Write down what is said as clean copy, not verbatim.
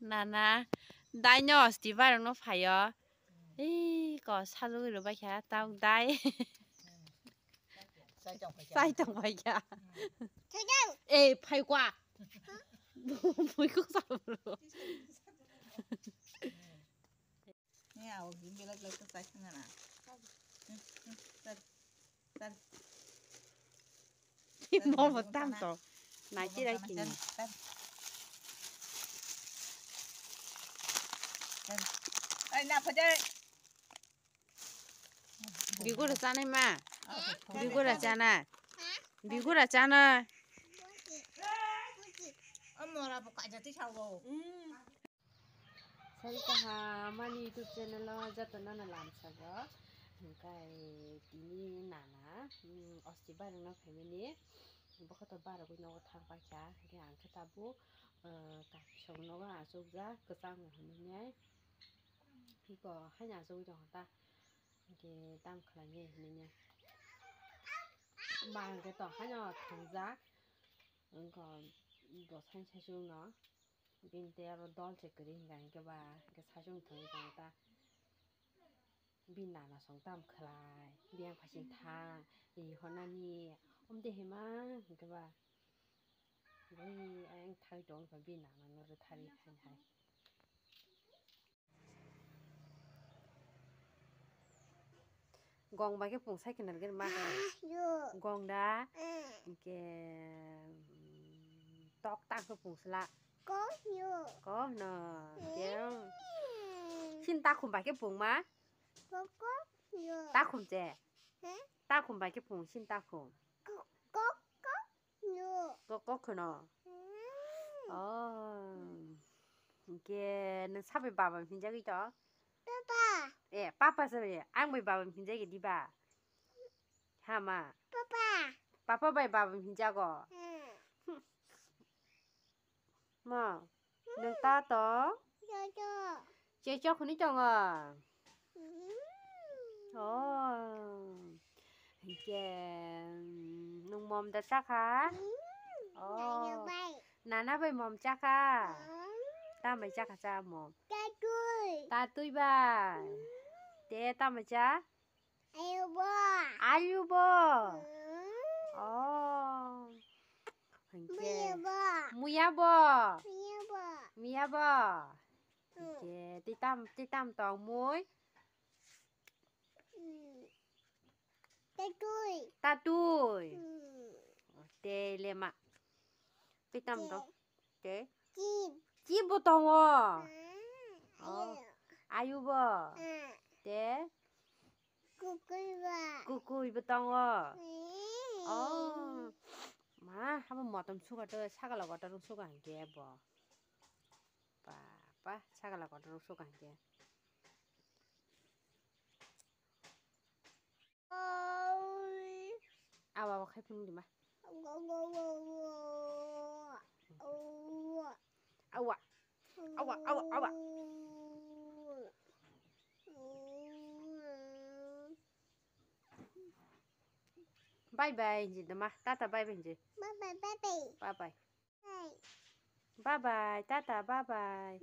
Nana, dai nhỏ tí vào nó phải à? Ê, có sao rồi rồi bây giờ tao dai. Sai chẳng phải à? Ê, phải quá. Mới có sao rồi. Nghe ảo gì biết lấy cái sai thế nào? Tân. Mò một tam tổ. Này chỉ đây kìa. Đây nào phải chơi. Bigo ra chana ma. Bigo ra chana. Bigo ra chana. Ông ra một cái gì sao rồi? Sarikaha mani YouTube channel jatana làm saga. Cái tini nana osti bareng na family. Bokata bara ko no thang pa cha ke ang ka tabu ka song no ga so ja ka sang na hne ki ko hanya so jo ta ke tam khla nge hne ba cái to hanya thang ja ko do san cha so no bin te ro dol che kri ngai ke ba ke sa jong thang ja ta bin na na song tam khlai biang phasin tha i honani de hema ke ba anh thay đổi và bên nào nó rồi thay hay hay gong ba cái phùng sách cái cái mà gong đá cái tóc tăng cái phùng sla có nè kéo xin ta không phải cái phùng má ta không chè ta không phải cái phùng xin ta không có cái nè cái nó sắp bị bà mình cái đó 예, 빠빠 소리. 앙보이 밥은 빈자게 디바. 하마. 빠빠바이 밥은 빈자고. 뭐. 능 따떠. 제저 흔히 정아. 이게 농몸 다 짜카. 나나 바이 몸 짜카. 따마이 짜카 짜 몸. 따뚜이 바. 대 따마이 짜. 알유보. 이게 무야보. 미야보. 이게 띠땀 또 무이. 따뚜이. 대 레마. 띠땀 또. 대. 찌부 똥어. 아유보. 대. 꾸꾸이 부똥어. 마 한번 뭐좀 수가도 사갈라 거다로 수가 안 게 뭐. 빠빠 사갈라 거다로 수가 안 게. 아와 khai đi mà. Awa. Bye bye gì đó mà. Tata bye bye gì. Bye bye. Bye bye. Tata bye bye.